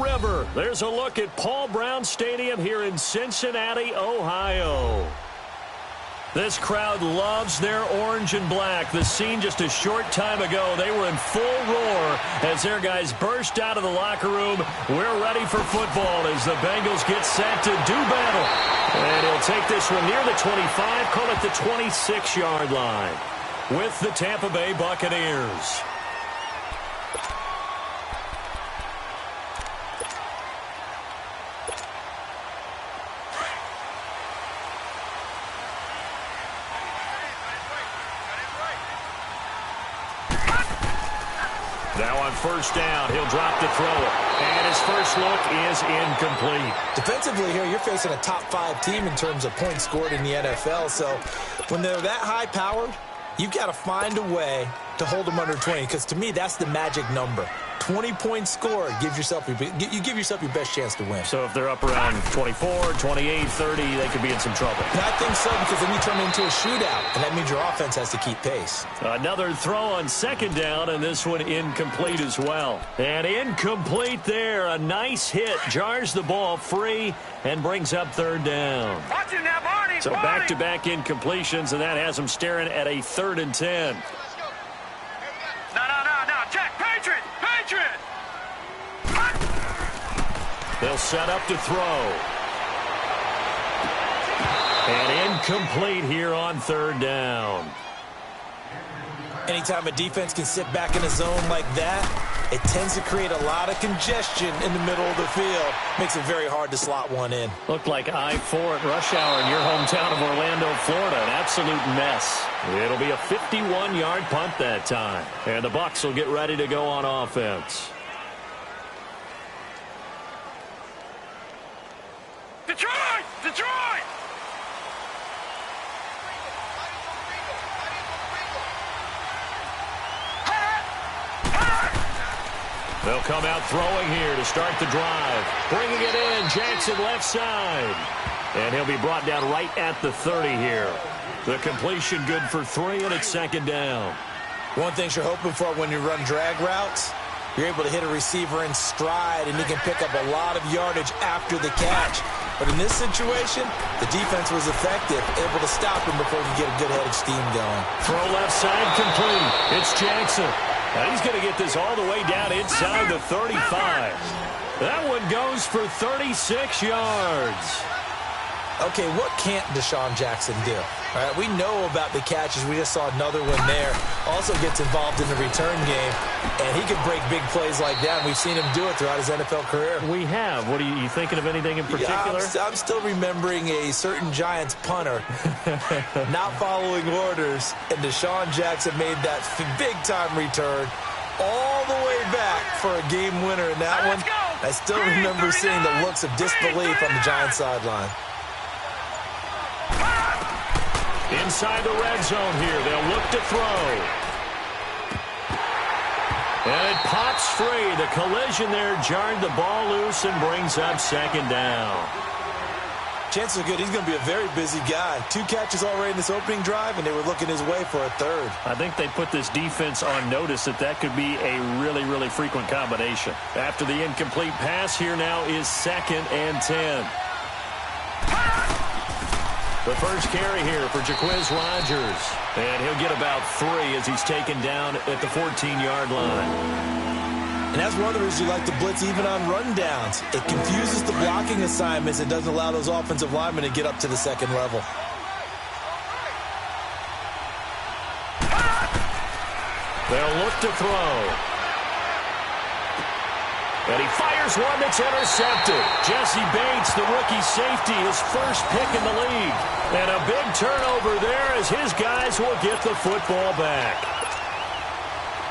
River. There's a look at Paul Brown Stadium here in Cincinnati, Ohio. This crowd loves their orange and black. The scene just a short time ago, they were in full roar as their guys burst out of the locker room. We're ready for football as the Bengals get set to do battle. And he'll take this one near the 25, call it the 26-yard line with the Tampa Bay Buccaneers. Now on first down, he'll drop the throw. And his first look is incomplete. Defensively here, you're facing a top 5 team in terms of points scored in the NFL. So when they're that high-powered, you've got to find a way to hold them under 20. Because to me, that's the magic number. 20 points scored, you give yourself your best chance to win. So if they're up around 24, 28, 30, they could be in some trouble. And I think so, because then you turn it into a shootout, and that means your offense has to keep pace. Another throw on second down, and this one incomplete as well. And incomplete there. A nice hit. Jars the ball free and brings up third down. Watch it now, Barney. So back-to-back incompletions, and that has them staring at a 3rd and 10. No. Jack, Patriot. They'll set up to throw. And incomplete here on 3rd down. Anytime a defense can sit back in a zone like that, it tends to create a lot of congestion in the middle of the field. Makes it very hard to slot one in. Looked like I-4 at rush hour in your hometown of Orlando, Florida. An absolute mess. It'll be a 51-yard punt that time. And the Bucs will get ready to go on offense. Detroit! They'll come out throwing here to start the drive. Bringing it in, Jackson left side. And he'll be brought down right at the 30 here. The completion good for 3, and it's 2nd down. One thing you're hoping for when you run drag routes, you're able to hit a receiver in stride, and he can pick up a lot of yardage after the catch. But in this situation, the defense was effective, able to stop him before he could get a good head of steam going. Throw left side complete. It's Jackson. And he's going to get this all the way down inside the 35. That one goes for 36 yards. Okay, what can't Deshaun Jackson do? All right, we know about the catches. We just saw another one there. Also gets involved in the return game, and he can break big plays like that. We've seen him do it throughout his NFL career. We have. What are you thinking of anything in particular? Yeah, I'm still remembering a certain Giants punter not following orders, and Deshaun Jackson made that big-time return all the way back for a game winner in that one. I still remember seeing the looks of disbelief on the Giants sideline. Inside the red zone here, they'll look to throw. And it pops free. The collision there jarred the ball loose and brings up 2nd down. Chances are good he's going to be a very busy guy. 2 catches already in this opening drive, and they were looking his way for a 3rd. I think they put this defense on notice that could be a really, really frequent combination. After the incomplete pass, here now is 2nd and 10. The first carry here for Jaquiz Rodgers. And he'll get about 3 as he's taken down at the 14-yard line. And that's one of the reasons you like to blitz even on rundowns. It confuses the blocking assignments and doesn't allow those offensive linemen to get up to the 2nd level. They'll look to throw. And he fires one that's intercepted. Jesse Bates, the rookie safety, his first pick in the league. And a big turnover there as his guys will get the football back.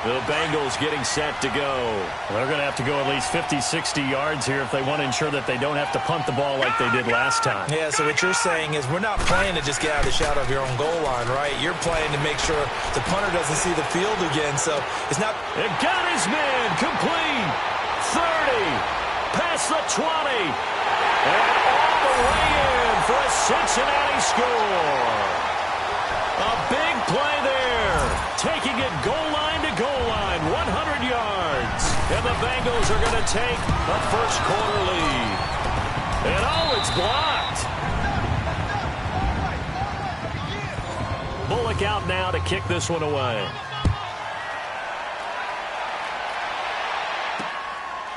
The Bengals getting set to go. They're going to have to go at least 50, 60 yards here if they want to ensure that they don't have to punt the ball like they did last time. Yeah, so what you're saying is we're not playing to just get out of the shadow of your own goal line, right? You're playing to make sure the punter doesn't see the field again. So it's not... It got his man complete. 30, past the 20, and all the way in for a Cincinnati score. A big play there, taking it goal line to goal line, 100 yards. And the Bengals are going to take a first-quarter lead. And, oh, it's blocked. Bullock out now to kick this one away.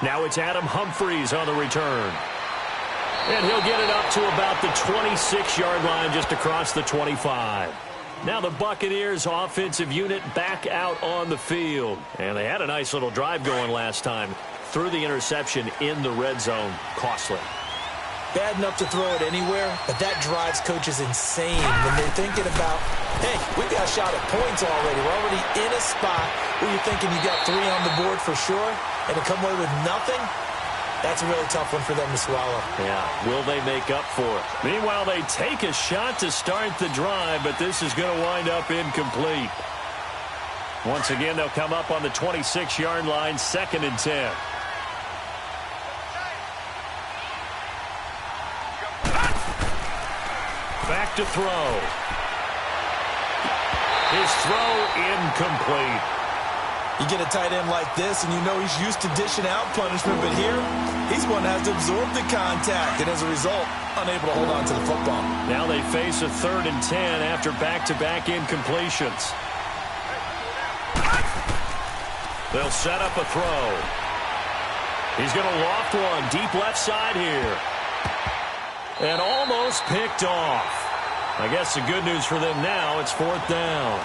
Now it's Adam Humphries on the return. And he'll get it up to about the 26-yard line, just across the 25. Now the Buccaneers offensive unit back out on the field. And they had a nice little drive going last time. Threw the interception in the red zone. Costly. Bad enough to throw it anywhere, but that drives coaches insane when they're thinking about, hey, we got a shot at points already. We're already in a spot where you're thinking you got 3 on the board for sure, and to come away with nothing, that's a really tough one for them to swallow. Yeah, will they make up for it? Meanwhile, they take a shot to start the drive, but this is going to wind up incomplete. Once again, they'll come up on the 26-yard line, 2nd and 10. Back to throw. His throw incomplete. You get a tight end like this, and you know he's used to dishing out punishment, but here, he's one that has to absorb the contact, and as a result, unable to hold on to the football. Now they face a 3rd and 10 after back-to-back incompletions. They'll set up a throw. He's going to loft one deep left side here. And almost picked off. I guess the good news for them now, it's 4th down.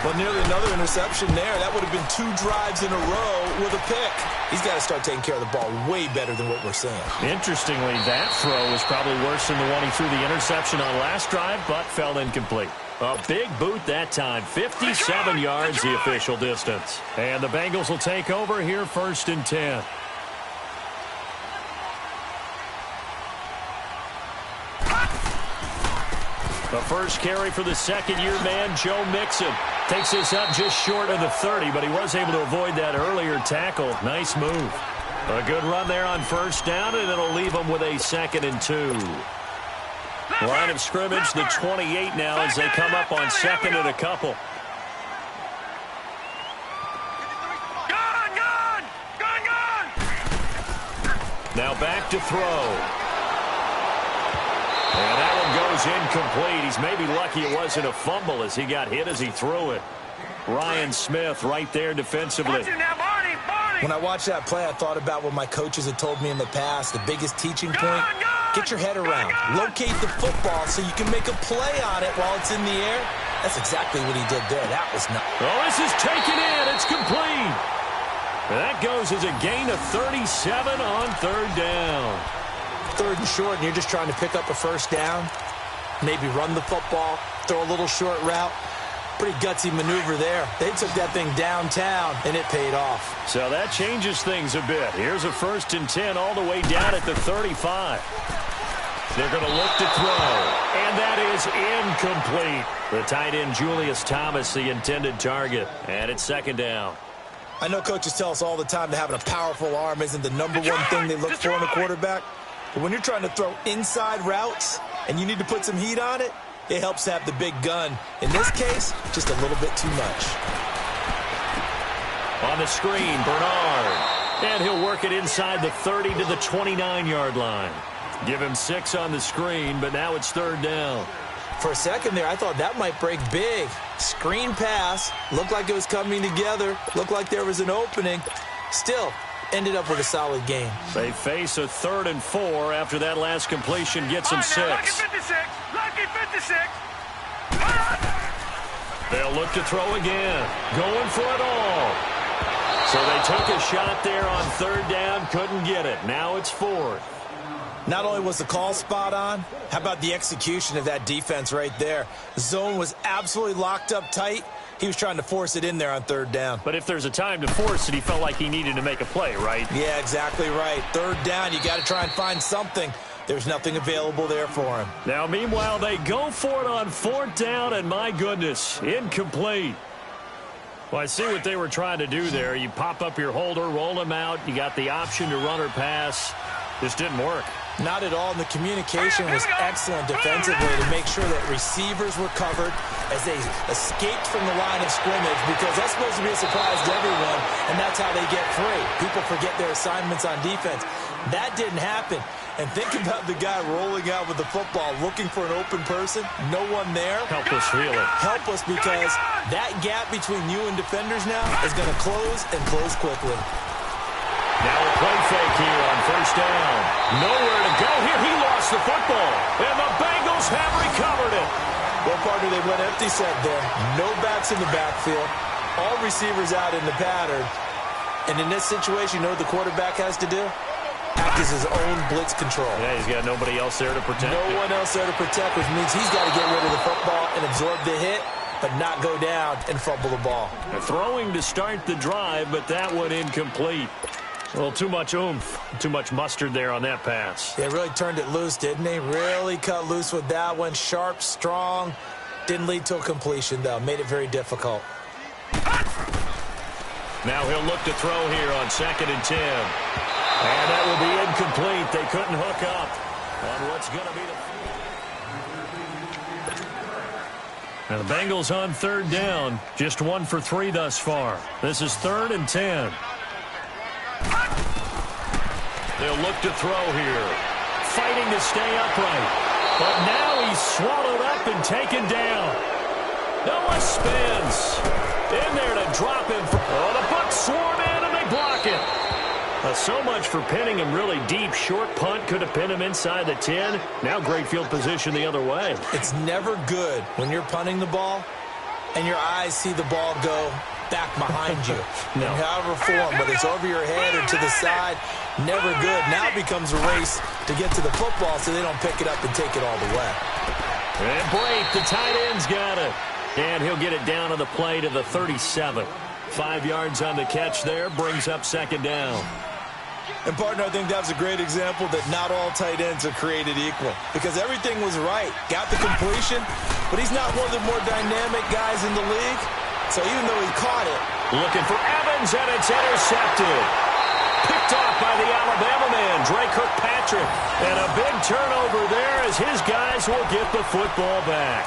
But nearly another interception there. That would have been 2 drives in a row with a pick. He's got to start taking care of the ball way better than what we're seeing. Interestingly, that throw was probably worse than the one he threw the interception on last drive, but fell incomplete. A big boot that time. 57 yards the official distance. And the Bengals will take over here, 1st and 10. The first carry for the second-year man, Joe Mixon. Takes this up just short of the 30, but he was able to avoid that earlier tackle. Nice move. A good run there on 1st down, and it'll leave him with a 2nd and 2. Line of scrimmage, the 28 now as they come up on 2nd and a couple. Now back to throw. And that one goes incomplete. He's maybe lucky it wasn't a fumble as he got hit as he threw it. Ryan Smith right there defensively. When I watched that play, I thought about what my coaches had told me in the past. The biggest teaching point, get your head around. Locate the football so you can make a play on it while it's in the air. That's exactly what he did there. That was not. Oh, this is taken in. It's complete. That goes as a gain of 37 on 3rd down. 3rd and short, and you're just trying to pick up a 1st down, maybe run the football, throw a little short route. Pretty gutsy maneuver there. They took that thing downtown, and it paid off. So that changes things a bit. Here's a 1st and 10 all the way down at the 35. They're going to look to throw, and that is incomplete. The tight end, Julius Thomas, the intended target, and it's 2nd down. I know coaches tell us all the time that having a powerful arm isn't the #1 thing they look for in a quarterback. But when you're trying to throw inside routes and you need to put some heat on it, it helps to have the big gun. In this case, just a little bit too much. On the screen, Bernard. And he'll work it inside the 30 to the 29-yard line. Give him 6 on the screen, but now it's 3rd down. For a second there, I thought that might break big. Screen pass. Looked like it was coming together. Looked like there was an opening. Still, ended up with a solid game. They face a 3rd and 4 after that last completion gets them 6. Lucky 56. Lucky 56. They'll look to throw again. Going for it all. So they took a shot there on 3rd down. Couldn't get it. Now it's 4th. Not only was the call spot on, how about the execution of that defense right there? The zone was absolutely locked up tight. He was trying to force it in there on 3rd down. But if there's a time to force it, he felt like he needed to make a play, right? Yeah, exactly right. 3rd down, you got to try and find something. There's nothing available there for him. Now, meanwhile, they go for it on 4th down, and my goodness, incomplete. Well, I see what they were trying to do there. You pop up your holder, roll him out. You got the option to run or pass. Just didn't work. Not at all, and the communication was excellent defensively to make sure that receivers were covered as they escaped from the line of scrimmage, because that's supposed to be a surprise to everyone, and that's how they get free. People forget their assignments on defense. That didn't happen. And think about the guy rolling out with the football, looking for an open person, no one there. Helpless feeling. Helpless, because that gap between you and defenders now is going to close and close quickly. Now a play fake here on first down. Nowhere to go here. He lost the football. And the Bengals have recovered it. Well, partner, they went empty set there. No backs in the backfield. All receivers out in the pattern. And in this situation, you know what the quarterback has to do? Act as his own blitz control. Yeah, he's got nobody else there to protect. No one else there to protect, which means he's got to get rid of the football and absorb the hit, but not go down and fumble the ball. Throwing to start the drive, but that one incomplete. Well, too much oomph, too much mustard there on that pass. They really turned it loose, didn't they? Really cut loose with that one. Sharp, strong. Didn't lead to a completion, though. Made it very difficult. Now he'll look to throw here on 2nd and 10. And that will be incomplete. They couldn't hook up on what's going to be the... Now the Bengals on 3rd down. Just 1 for 3 thus far. This is 3rd and 10. They'll look to throw here. Fighting to stay upright. But now he's swallowed up and taken down. Noah spins. In there to drop him. Oh, the Bucs swarm in and they block it. So much for pinning him really deep. Short punt could have pinned him inside the 10. Now great field position the other way. It's never good when you're punting the ball and your eyes see the ball go back behind you. No. In however form, whether it's over your head or to the side, never good. Now it becomes a race to get to the football so they don't pick it up and take it all the way. And Brate, the tight end's got it. And he'll get it down to the play to the 37. 5 yards on the catch there, brings up 2nd down. And, partner, I think that's a great example that not all tight ends are created equal, because everything was right. Got the completion, but he's not one of the more dynamic guys in the league. So even though he caught it. Looking for Evans, and it's intercepted. Picked off by the Alabama man, Dre Kirkpatrick. And a big turnover there as his guys will get the football back.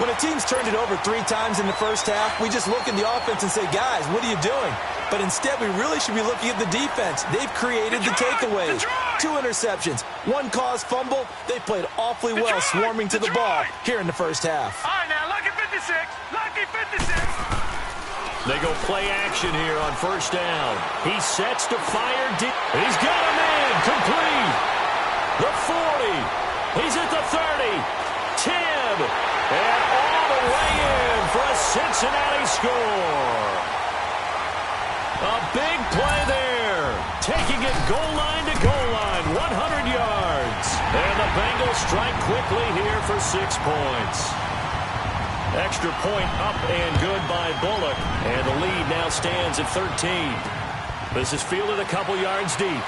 When a team's turned it over 3 times in the first half, we just look at the offense and say, guys, what are you doing? But instead, we really should be looking at the defense. They've created the takeaways. 2 interceptions, 1 caused fumble. They played awfully well swarming to the ball here in the first half. All right, now, lucky 56. Lucky 56. They go play action here on first down. He sets to fire deep. He's got a man complete. The 40. He's at the 30. 10. And all the way in for a Cincinnati score. A big play there. Taking it goal line to goal line. 100 yards. And the Bengals strike quickly here for 6 points. Extra point up and good by Bullock. And the lead now stands at 13. This is fielded a couple yards deep.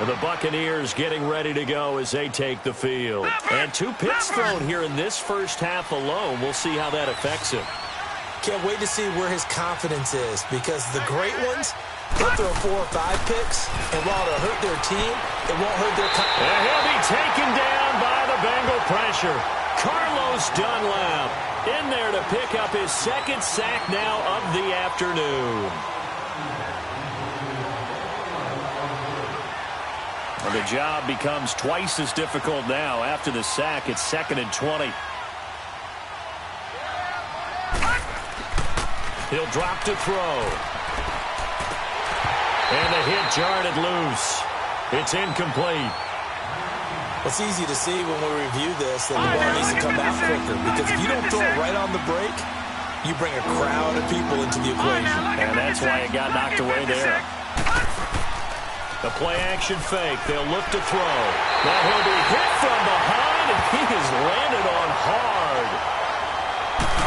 The Buccaneers getting ready to go as they take the field. And 2 picks thrown here in this first half alone. We'll see how that affects him. Can't wait to see where his confidence is, because the great ones, they'll throw 4 or 5 picks, and while it'll hurt their team, it won't hurt their confidence. And he'll be taken down by the Bengal pressure. Carlos Dunlap in there to pick up his 2nd sack now of the afternoon. Well, the job becomes twice as difficult now. After the sack, it's 2nd and 20. He'll drop to throw. And the hit jarred it loose. It's incomplete. It's easy to see when we review this that the ball needs to come out quicker, because if you don't throw it right on the break, you bring a crowd of people into the equation. And that's why it got knocked away there. The play-action fake. They'll look to throw. Now he'll be hit from behind, and he has landed on hard.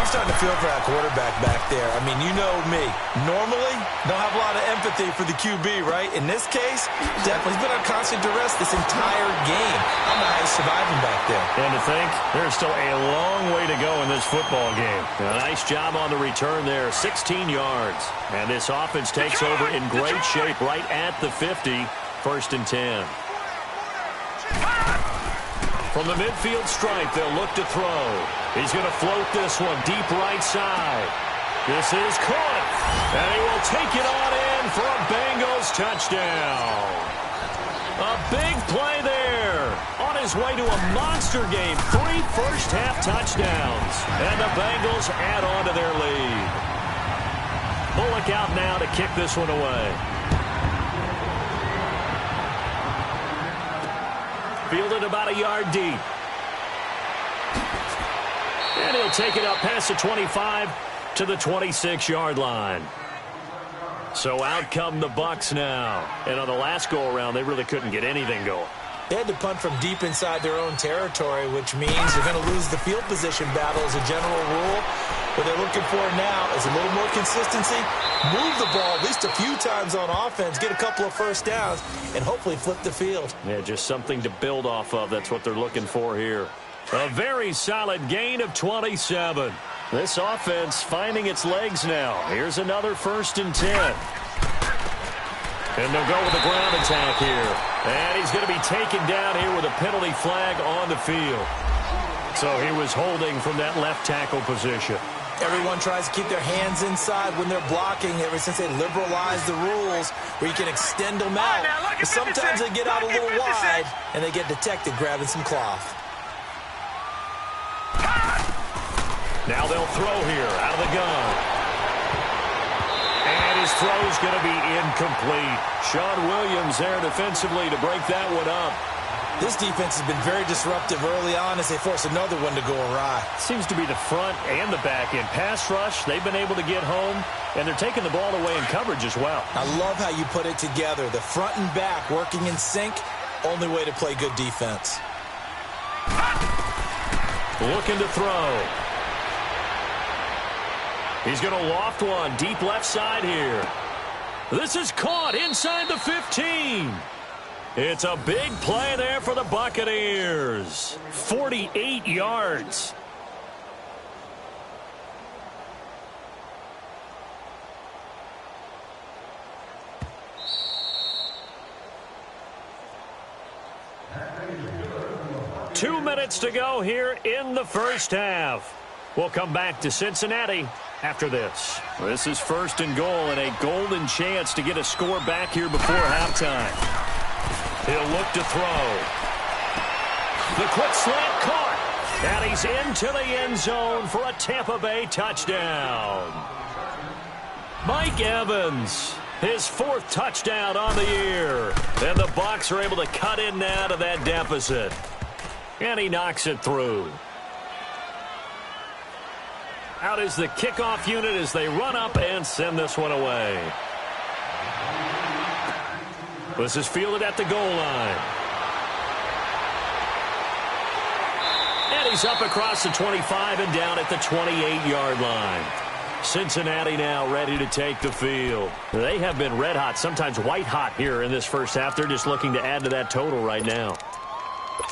I'm starting to feel for that quarterback back there. I mean, you know me. Normally, don't have a lot of empathy for the QB, right? In this case, definitely he's been on constant duress this entire game. I don't know how he's surviving back there. And to think, there's still a long way to go in this football game. A nice job on the return there, 16 yards. And this offense takes over in great shape right at the 50, 1st and 10. From the midfield stripe, they'll look to throw. He's going to float this one deep right side. This is caught, and he will take it on in for a Bengals touchdown. A big play there. On his way to a monster game, 3 first-half touchdowns. And the Bengals add on to their lead. Bullock out now to kick this one away. Fielded about a yard deep. And he'll take it up past the 25 to the 26-yard line. So out come the Bucs now. And on the last go-around, they really couldn't get anything going. They had to punt from deep inside their own territory, which means they're going to lose the field position battle as a general rule. What they're looking for now is a little more consistency, move the ball at least a few times on offense, get a couple of first downs, and hopefully flip the field. Yeah, just something to build off of. That's what they're looking for here. A very solid gain of 27. This offense finding its legs now. Here's another 1st and 10. And they'll go with a ground attack here. And he's going to be taken down here with a penalty flag on the field. So he was holding from that left tackle position. Everyone tries to keep their hands inside when they're blocking ever since they liberalized the rules where you can extend them out. But sometimes they get out a little wide and they get detected grabbing some cloth. Now they'll throw here out of the gun. And his throw's going to be incomplete. Sean Williams there defensively to break that one up. This defense has been very disruptive early on as they force another one to go awry. Seems to be the front and the back end. Pass rush, they've been able to get home, and they're taking the ball away in coverage as well. I love how you put it together. The front and back working in sync, only way to play good defense. Looking to throw. He's going to loft one deep left side here. This is caught inside the 15. It's a big play there for the Buccaneers. 48 yards. Two minutes to go here in the first half. We'll come back to Cincinnati after this. This is 1st and goal and a golden chance to get a score back here before halftime. He'll look to throw. The quick slant caught. And he's into the end zone for a Tampa Bay touchdown. Mike Evans, his 4th touchdown on the year. And the Bucs are able to cut in now to that deficit. And he knocks it through. Out is the kickoff unit as they run up and send this one away. This is fielded at the goal line. And he's up across the 25 and down at the 28-yard line. Cincinnati now ready to take the field. They have been red hot, sometimes white hot here in this first half. They're just looking to add to that total right now.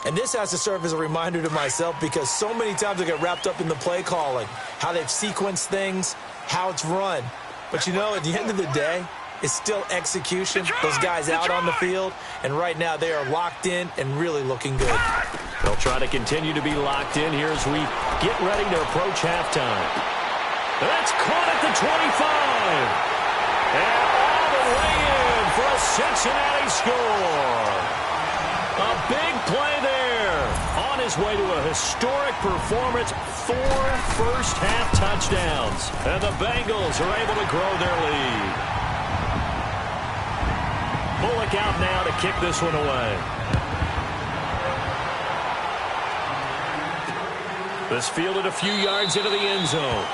And this has to serve as a reminder to myself because so many times I get wrapped up in the play calling, how they've sequenced things, how it's run. But, you know, at the end of the day, it's still execution. Those guys out on the field, and right now they are locked in and really looking good. They'll try to continue to be locked in here as we get ready to approach halftime. That's caught at the 25. And all the way in for a Cincinnati score. A big play there. On his way to a historic performance, 4 first-half touchdowns. And the Bengals are able to grow their lead. Bullock out now to kick this one away. This fielded a few yards into the end zone.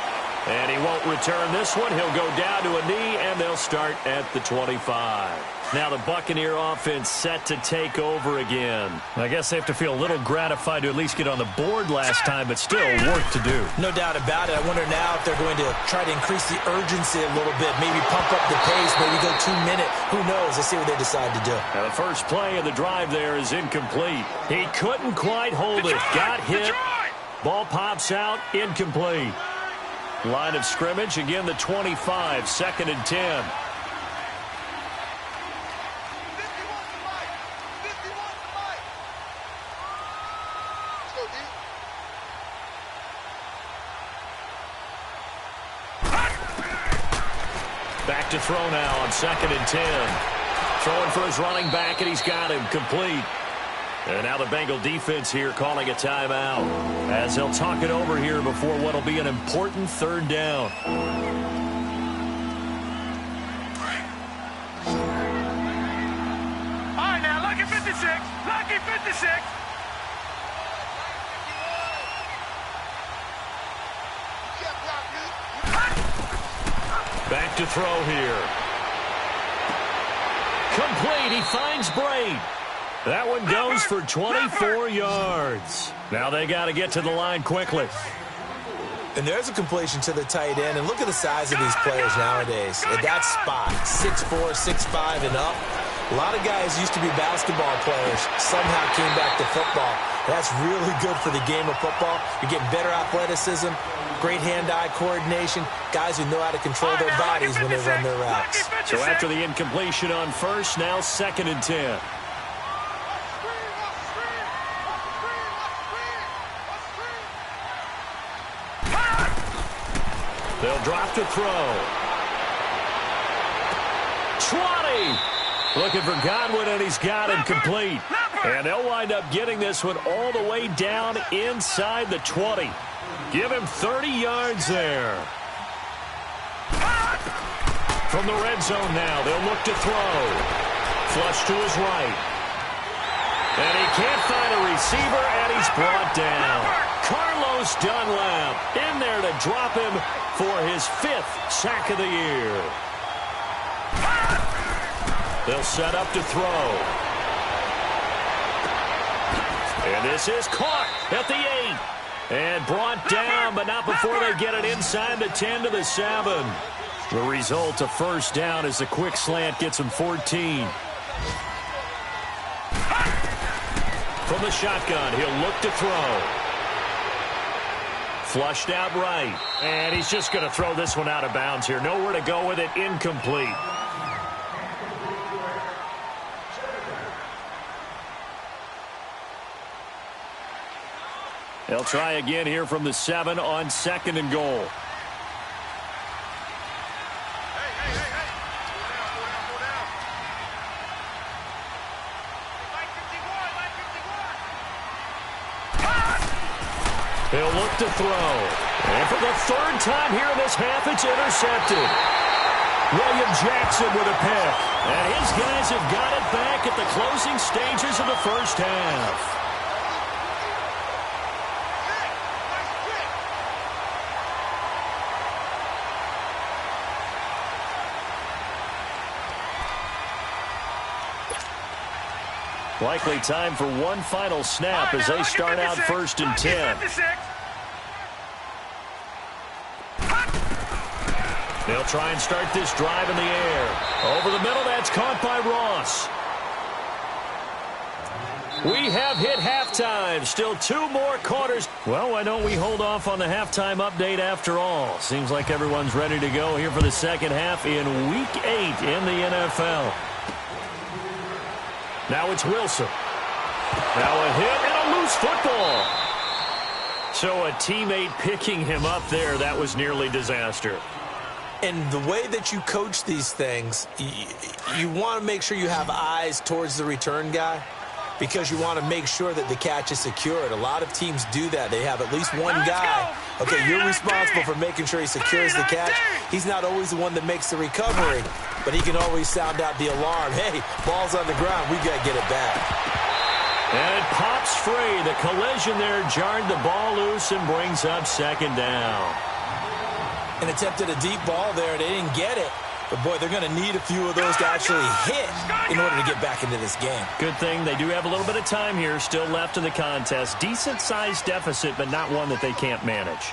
And he won't return this one. He'll go down to a knee, and they'll start at the 25. Now the Buccaneer offense set to take over again. I guess they have to feel a little gratified to at least get on the board last time, but still work to do. No doubt about it. I wonder now if they're going to try to increase the urgency a little bit, maybe pump up the pace, maybe go 2 minute. Who knows? Let's see what they decide to do. Now the first play of the drive there is incomplete. He couldn't quite hold it. Got hit. Ball pops out. Incomplete. Line of scrimmage, again the 25, 2nd and 10. Back to throw now on 2nd and 10. Throwing for his running back, and he's got him complete. And now the Bengal defense here calling a timeout as they'll talk it over here before what will be an important 3rd down. All right, now, lucky 56. Lucky 56. Back to throw here. Complete. He finds Braid. That one goes for 24 yards. Now they got to get to the line quickly. And there's a completion to the tight end. And look at the size of these players nowadays. At that spot, 6'4", 6'5", and up. A lot of guys used to be basketball players, somehow came back to football. That's really good for the game of football. You're getting better athleticism, great hand-eye coordination, guys who know how to control their bodies when they run their routes. So after the incompletion on first, now 2nd and 10. They'll drop to throw. 20. Looking for Godwin, and he's got him complete. And they'll wind up getting this one all the way down inside the 20. Give him 30 yards there. From the red zone now, they'll look to throw. Flush to his right. And he can't find a receiver, and he's brought down. Carlos Dunlap in there to drop him for his 5th sack of the year. They'll set up to throw. And this is caught at the 8. And brought down, but not before they get it inside the 10 to the 7. The result, a 1st down as the quick slant gets him 14. From the shotgun, he'll look to throw. Flushed out right. And he's just going to throw this one out of bounds here. Nowhere to go with it. Incomplete. They'll try again here from the 7 on 2nd and goal. He'll look to throw. And for the 3rd time here in this half, it's intercepted. William Jackson with a pick. And his guys have got it back at the closing stages of the 1st half. Likely time for one final snap as they start out 1st and 10. They'll try and start this drive in the air. Over the middle, that's caught by Ross. We have hit halftime. Still 2 more quarters. Well, why don't we hold off on the halftime update after all? Seems like everyone's ready to go here for the 2nd half in Week 8 in the NFL. Now it's Wilson. Now a hit and a loose football. So a teammate picking him up there, that was nearly disaster. And the way that you coach these things, you want to make sure you have eyes towards the return guy because you want to make sure that the catch is secured. A lot of teams do that. They have at least one guy. Okay, you're responsible for making sure he secures the catch. He's not always the one that makes the recovery, but he can always sound out the alarm. Hey, ball's on the ground. We got to get it back. And it pops free. The collision there jarred the ball loose and brings up 2nd down. and attempted a deep ball there. They didn't get it. But, boy, they're going to need a few of those to actually hit in order to get back into this game. Good thing they do have a little bit of time here still left in the contest. Decent-sized deficit, but not one that they can't manage.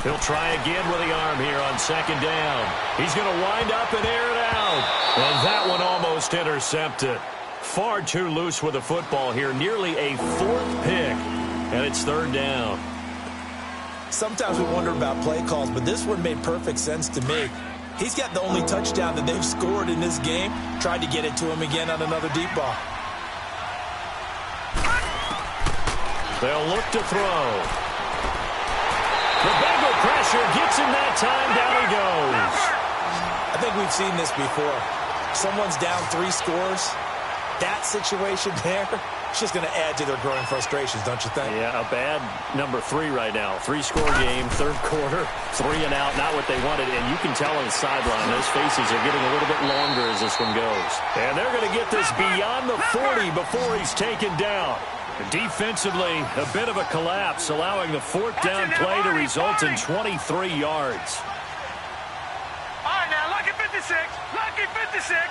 He'll try again with the arm here on second down. He's going to wind up and air it out. And that one almost intercepted. Far too loose with the football here. Nearly a fourth pick. And it's third down. Sometimes we wonder about play calls, but this one made perfect sense to me. He's got the only touchdown that they've scored in this game. Tried to get it to him again on another deep ball. They'll look to throw. The Bengal pressure gets him that time. Down he goes. I think we've seen this before. Someone's down 3 scores. That situation there, it's just going to add to their growing frustrations, don't you think? Yeah, a bad number 3 right now. 3-score game, third quarter, 3 and out, not what they wanted. And you can tell on the sideline, those faces are getting a little bit longer as this one goes. And they're going to get this beyond the 40 before he's taken down. Defensively, a bit of a collapse, allowing the fourth down play to result in 23 yards. All right, now, lucky 56. Lucky 56.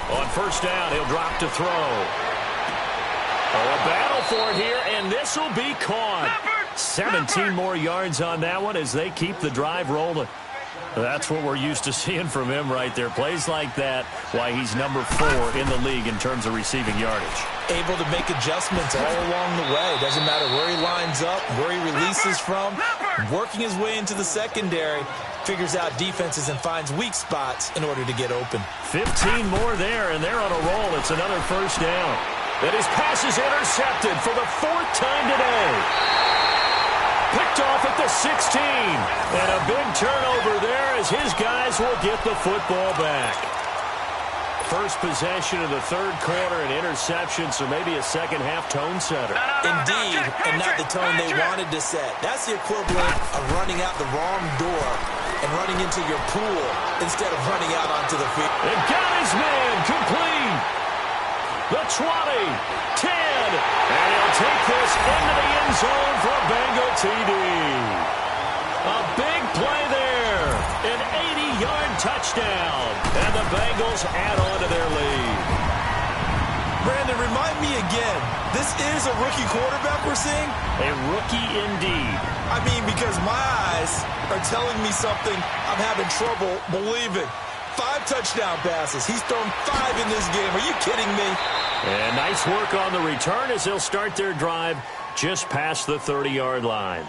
On first down, he'll drop to throw. Oh, a battle for it here, and this will be caught. 17 more yards on that one as they keep the drive rolling. That's what we're used to seeing from him right there. Plays like that, why he's number 4 in the league in terms of receiving yardage. Able to make adjustments all along the way. Doesn't matter where he lines up, where he releases from. Working his way into the secondary. Figures out defenses and finds weak spots in order to get open. 15 more there, and they're on a roll. It's another first down. And his pass is intercepted for the 4th time today. Picked off at the 16. And a big turnover there as his guys will get the football back. First possession of the third quarter, an interception, so maybe a second-half tone setter. Indeed, and not the tone they wanted to set. That's the equivalent of running out the wrong door and running into your pool instead of running out onto the field. And got his man complete. The 20, 10, and he'll take this into the end zone for a Bengal TD. A big play there, an 80-yard touchdown, and the Bengals add on to their lead. Brandon, remind me again, this is a rookie quarterback we're seeing? A rookie indeed. I mean, because my eyes are telling me something I'm having trouble believing. 5 touchdown passes. He's thrown 5 in this game. Are you kidding me? And nice work on the return as they'll start their drive just past the 30-yard line.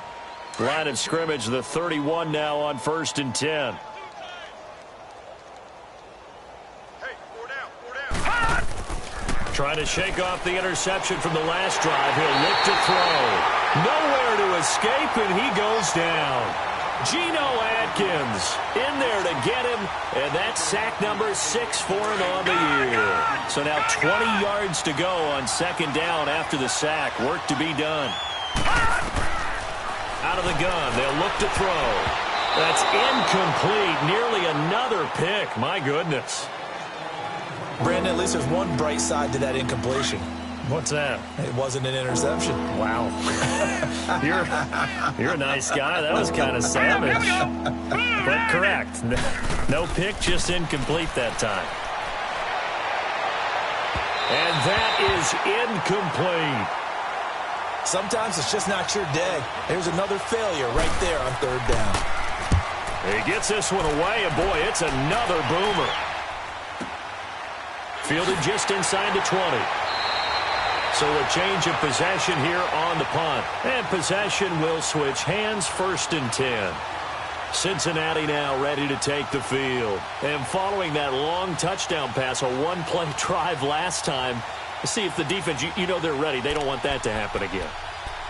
Line of scrimmage, the 31 now on 1st and 10. Hey, 4 down. Trying to shake off the interception from the last drive. He'll look to throw. Nowhere to escape, and he goes down. Geno Atkins in there to get him, and that's sack number 6 for him on the year. So now 20 yards to go on second down after the sack. Work to be done. Out of the gun, they'll look to throw. That's incomplete. Nearly another pick. My goodness. Brandon, at least there's one bright side to that incompletion. What's that? It wasn't an interception. Wow. You're a nice guy. That was kind of savage. But correct. No pick, just incomplete that time. And that is incomplete. Sometimes it's just not your day. There's another failure right there on third down. He gets this one away, and boy, it's another boomer. Fielded just inside the 20. So a change of possession here on the punt. And possession will switch hands, 1st and 10. Cincinnati now ready to take the field. And following that long touchdown pass, a one-play drive last time, see if the defense, you know they're ready. They don't want that to happen again.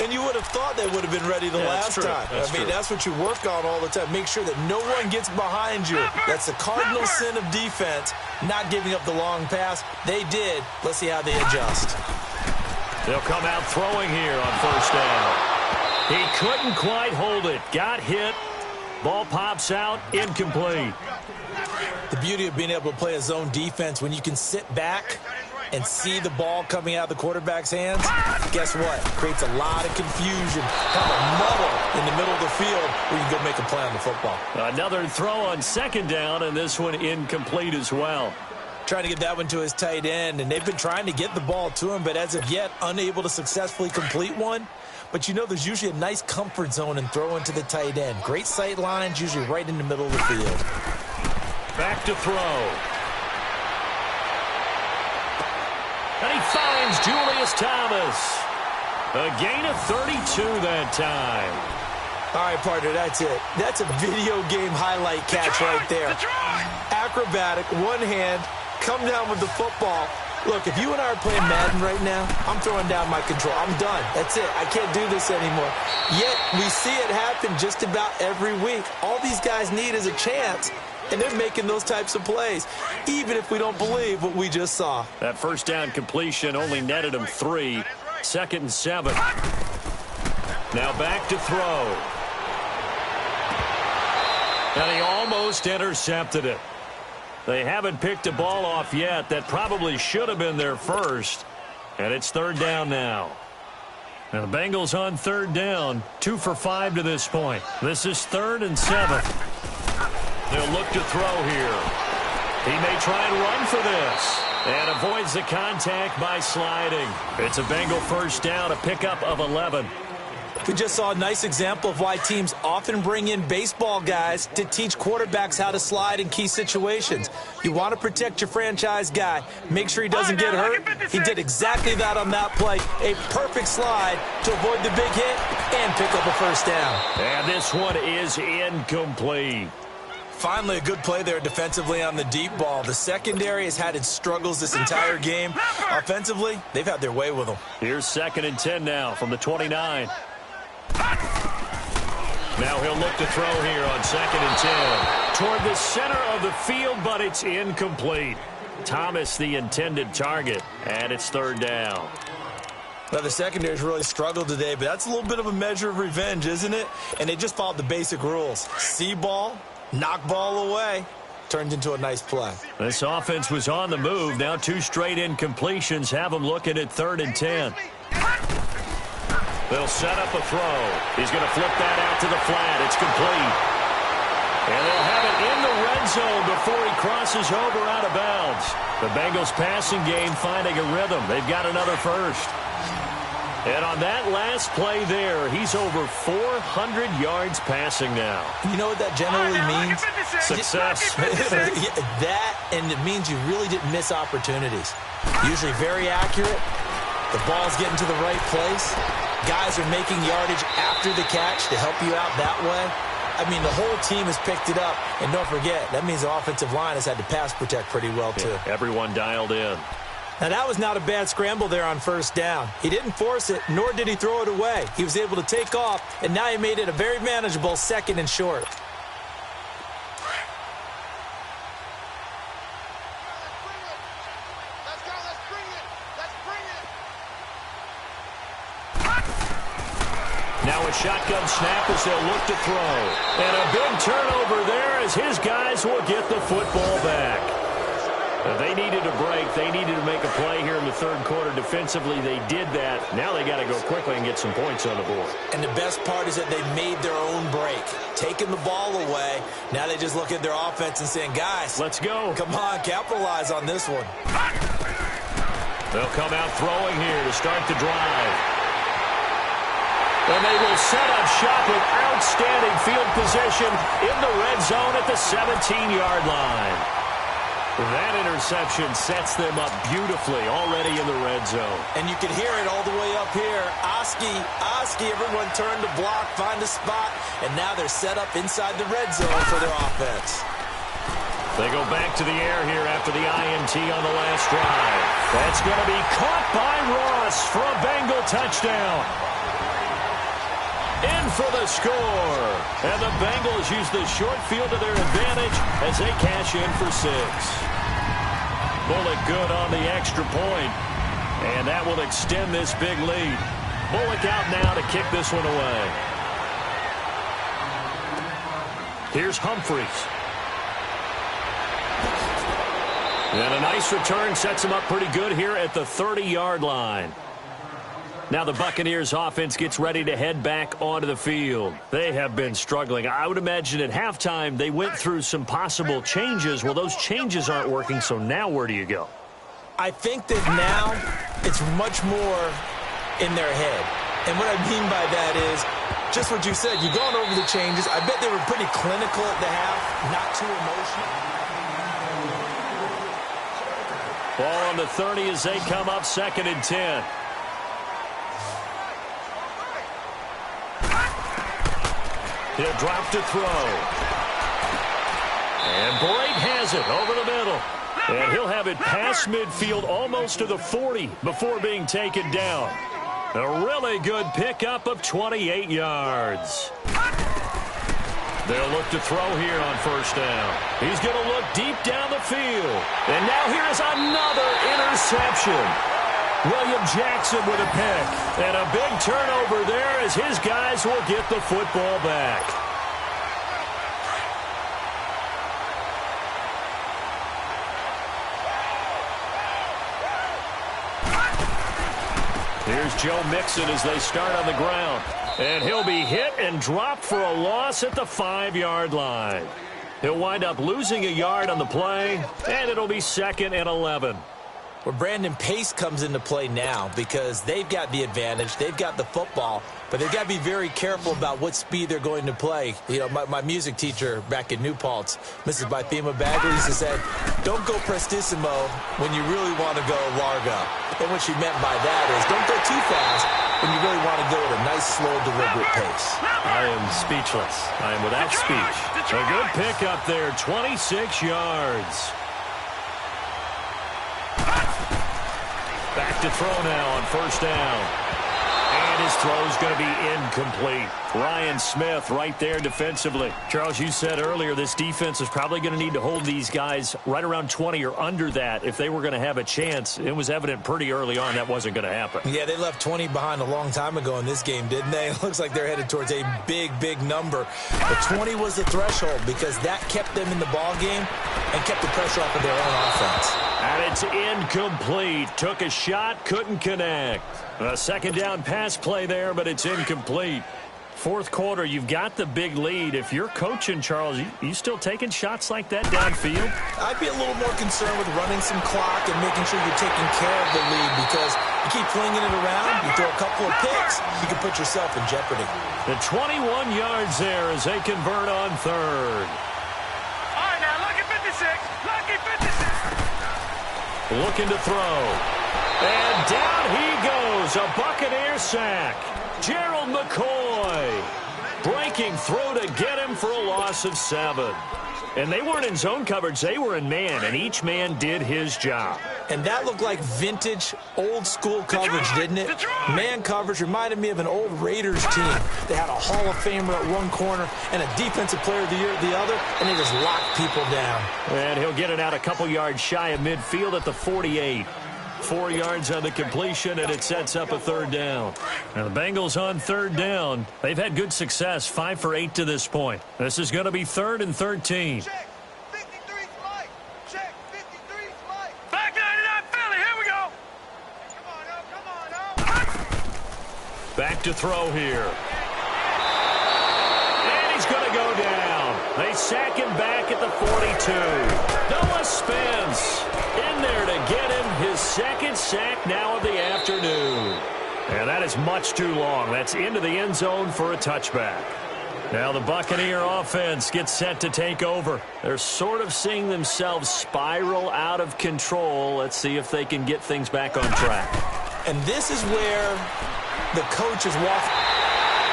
And you would have thought they would have been ready the last time. That's what you work on all the time. Make sure that no one gets behind you. That's the cardinal sin of defense, not giving up the long pass. They did. Let's see how they adjust. They'll come out throwing here on first down. He couldn't quite hold it. Got hit. Ball pops out. Incomplete. The beauty of being able to play a zone defense when you can sit back and see the ball coming out of the quarterback's hands, guess what? Creates a lot of confusion, kind of muddle in the middle of the field where you can go make a play on the football. Another throw on second down, and this one incomplete as well. Trying to get that one to his tight end, and they've been trying to get the ball to him, but as of yet, unable to successfully complete one. But you know there's usually a nice comfort zone in throwing to the tight end. Great sight lines, usually right in the middle of the field. Back to throw. And he finds Julius Thomas. A gain of 32 that time. All right, partner, that's it. That's a video game highlight catch right there. Acrobatic, one hand, come down with the football. Look, if you and I are playing Madden right now, I'm throwing down my control. I'm done. That's it. I can't do this anymore. Yet, we see it happen just about every week. All these guys need is a chance, and they're making those types of plays, even if we don't believe what we just saw. That first down completion only netted him 3. 2nd and 7. Now back to throw. And he almost intercepted it. They haven't picked a ball off yet. That probably should have been their first. And it's 3rd down now. And the Bengals on 3rd down. 2 for 5 to this point. This is 3rd and 7. They'll look to throw here. He may try and run for this. And avoids the contact by sliding. It's a Bengal first down, a pickup of 11. We just saw a nice example of why teams often bring in baseball guys to teach quarterbacks how to slide in key situations. You want to protect your franchise guy. Make sure he doesn't get hurt. He did exactly that on that play. A perfect slide to avoid the big hit and pick up a first down. And this one is incomplete. Finally, a good play there defensively on the deep ball. The secondary has had its struggles this entire game. Offensively, they've had their way with them. Here's 2nd and 10 now from the 29. Now he'll look to throw here on 2nd and 10. Toward the center of the field, but it's incomplete. Thomas the intended target, and it's 3rd down. Well, the secondary's really struggled today, but that's a little bit of a measure of revenge, isn't it? And they just followed the basic rules. See ball, knock ball away. Turned into a nice play. This offense was on the move. Now 2 straight incompletions have them looking at 3rd and 10. They'll set up a throw. He's going to flip that out to the flat. It's complete. And they'll have it in the red zone before he crosses over out of bounds. The Bengals passing game finding a rhythm. They've got another first. And on that last play there, he's over 400 yards passing now. You know what that generally means? Success. That, and it means you really didn't miss opportunities. Usually very accurate. The ball's getting to the right place. Guys are making yardage after the catch to help you out that way. I mean, the whole team has picked it up. And don't forget, that means the offensive line has had to pass protect pretty well, too. Yeah, everyone dialed in. Now, that was not a bad scramble there on 1st down. He didn't force it, nor did he throw it away. He was able to take off, and now he made it a very manageable 2nd and short. Now a shotgun snap as they'll look to throw. And a big turnover there as his guys will get the football back. They needed a break. They needed to make a play here in the 3rd quarter. Defensively, they did that. Now they got to go quickly and get some points on the board. And the best part is that they made their own break. Taking the ball away. Now they just look at their offense and saying, guys, let's go. Come on, capitalize on this one. They'll come out throwing here to start the drive. And they will set up shop with outstanding field position in the red zone at the 17-yard line. That interception sets them up beautifully already in the red zone. And you can hear it all the way up here. Oski, everyone turned to block, find a spot, and now they're set up inside the red zone for their offense. They go back to the air here after the INT on the last drive. That's going to be caught by Ross for a Bengal touchdown. In for the score. And the Bengals use the short field to their advantage as they cash in for 6. Bullock good on the extra point. And that will extend this big lead. Bullock out now to kick this one away. Here's Humphries. And a nice return sets them up pretty good here at the 30-yard line. Now the Buccaneers offense gets ready to head back onto the field. They have been struggling. I would imagine at halftime they went through some possible changes. Well, those changes aren't working, so now where do you go? I think that now it's much more in their head. And what I mean by that is just what you said. You've gone over the changes. I bet they were pretty clinical at the half, not too emotional. Ball on the 30 as they come up 2nd and 10. He'll drop to throw. And Brake has it over the middle. And he'll have it past midfield almost to the 40 before being taken down. A really good pickup of 28 yards. They'll look to throw here on 1st down. He's going to look deep down the field. And now here's another interception. William Jackson with a pick. And a big turnover there as his guys will get the football back. Here's Joe Mixon as they start on the ground. And he'll be hit and dropped for a loss at the 5-yard line. He'll wind up losing a yard on the play, and it'll be 2nd and 11. Where Brandon Pace comes into play now because they've got the advantage. They've got the football, but they've got to be very careful about what speed they're going to play. You know, my music teacher back in New Paltz, Mrs. Bythema Bagley, used to say, don't go prestissimo when you really want to go largo. And what she meant by that is don't go too fast when you really want to go at a nice, slow, deliberate pace. I am speechless. I am without speech. A good pickup there, 26 yards. Back to throw now on 1st down. And his throw's going to be incomplete. Ryan Smith right there defensively. Charles, you said earlier this defense is probably going to need to hold these guys right around 20 or under that if they were going to have a chance. It was evident pretty early on that wasn't going to happen. Yeah, they left 20 behind a long time ago in this game, didn't they? It looks like they're headed towards a big, big number. But 20 was the threshold because that kept them in the ball game and kept the pressure off of their own offense. And it's incomplete. Took a shot, couldn't connect. A 2nd down pass play there, but it's incomplete. 4th quarter, you've got the big lead. If you're coaching, Charles, you still taking shots like that downfield? I'd be a little more concerned with running some clock and making sure you're taking care of the lead because you keep flinging it around, you throw a couple of picks, you can put yourself in jeopardy. The 21 yards there as they convert on 3rd. All right, now, lucky 56. Lucky 56. Looking to throw. And down he goes. A Buccaneer sack. Gerald McCoy breaking through to get him for a loss of 7. And they weren't in zone coverage. They were in man, and each man did his job. And that looked like vintage, old-school coverage, didn't it? Man coverage reminded me of an old Raiders team. They had a Hall of Famer at one corner and a Defensive Player of the Year at the other, and they just locked people down. And he'll get it out a couple yards shy of midfield at the 48. 4 yards on the completion, and it sets up a 3rd down. Now the Bengals on 3rd down. They've had good success, 5 for 8 to this point. This is going to be 3rd and 13. Check. 53's Mike. Check. 53's Mike. Back 99 Philly. Here we go. Come on up. Back to throw here. And he's going to go down. They sack him back at the 42. Noah Spence in there to get him his 2nd sack now of the afternoon. And that is much too long. That's into the end zone for a touchback. Now the Buccaneer offense gets set to take over. They're sort of seeing themselves spiral out of control. Let's see if they can get things back on track. And this is where the coach is walking.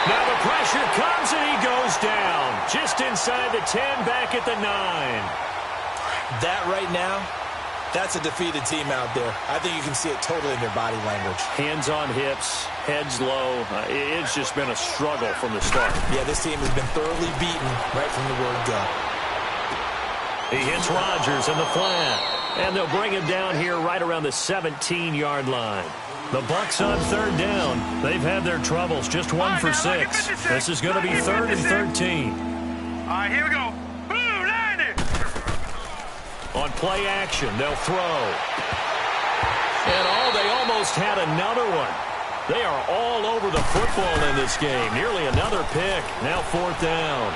Now the pressure comes and he goes down. Just inside the 10, back at the 9. That right now, that's a defeated team out there. I think you can see it totally in their body language. Hands on hips, heads low. It's just been a struggle from the start. Yeah, this team has been thoroughly beaten right from the word go. He hits Rodgers in the flat. And they'll bring him down here right around the 17-yard line. The Bucs on 3rd down. They've had their troubles, just 1 for 6. This is going to be 3rd and 13. All right, here we go. Blue, line it. On play action, they'll throw. And they almost had another one. They are all over the football in this game. Nearly another pick. Now 4th down.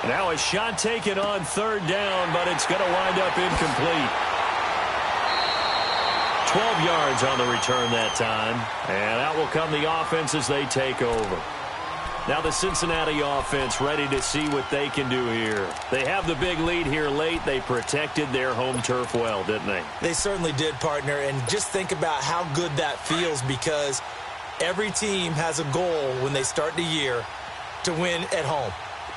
Now a shot taken on 3rd down, but it's going to wind up incomplete. 12 yards on the return that time. And out will come the offense as they take over. Now the Cincinnati offense ready to see what they can do here. They have the big lead here late. They protected their home turf well, didn't they? They certainly did, partner. And just think about how good that feels, because every team has a goal when they start the year to win at home.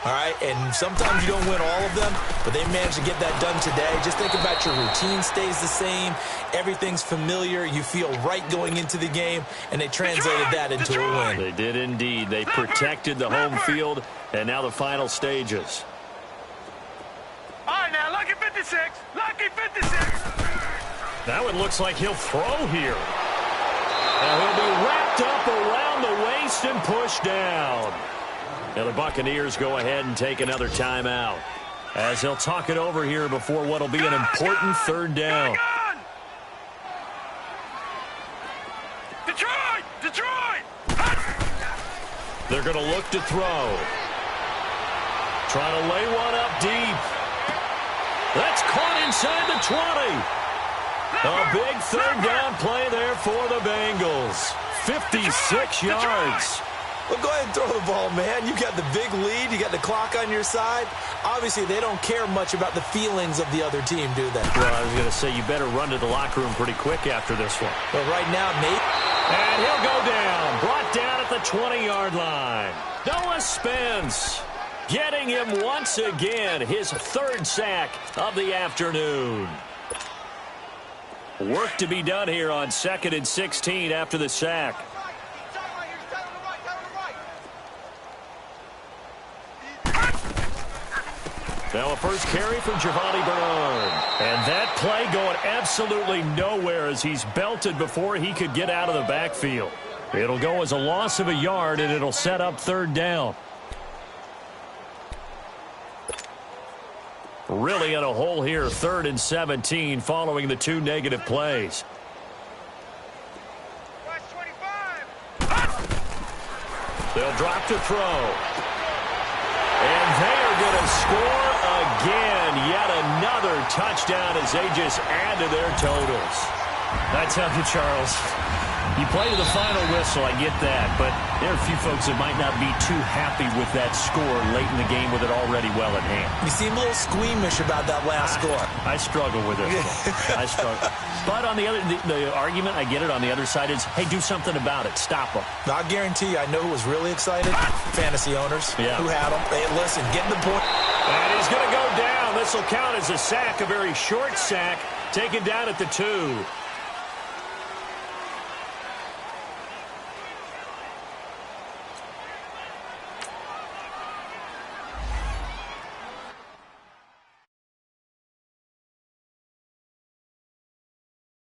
All right, and sometimes you don't win all of them, but they managed to get that done today. Just think about your routine stays the same. Everything's familiar. You feel right going into the game, and they translated that into a win. They did indeed. They protected the home field, and now the final stages. All right, now, lucky 56. Lucky 56. Now it looks like he'll throw here. Now he'll be wrapped up around the waist and pushed down. Now the Buccaneers go ahead and take another timeout as they'll talk it over here before what will be an important 3rd down. Detroit! Detroit! They're going to look to throw. Trying to lay one up deep. That's caught inside the 20. A big 3rd down play there for the Bengals. 56 yards. Well, go ahead and throw the ball, man. You got the big lead. You got the clock on your side. Obviously, they don't care much about the feelings of the other team, do they? Well, I was going to say, you better run to the locker room pretty quick after this one. But right now, Nate. And he'll go down. Brought down at the 20-yard line. Noah Spence getting him once again. His 3rd sack of the afternoon. Work to be done here on 2nd and 16 after the sack. Now a first carry for Giovanni Bernard. And that play going absolutely nowhere as he's belted before he could get out of the backfield. It'll go as a loss of a yard, and it'll set up 3rd down. Really in a hole here, 3rd and 17 following the 2 negative plays. They'll drop to throw. And they are going to score again. Yet another touchdown as they just add to their totals. I tell you, Charles, you play to the final whistle, I get that. But there are a few folks that might not be too happy with that score late in the game with it already well in hand. You seem a little squeamish about that last score. I struggle with it. I struggle. But on the other, the argument, I get it, on the other side is, hey, do something about it. Stop them. I guarantee you, I know who was really excited. Fantasy owners who had them. Hey, listen, get the point. And he's going to go down. This will count as a sack, a very short sack, taken down at the 2.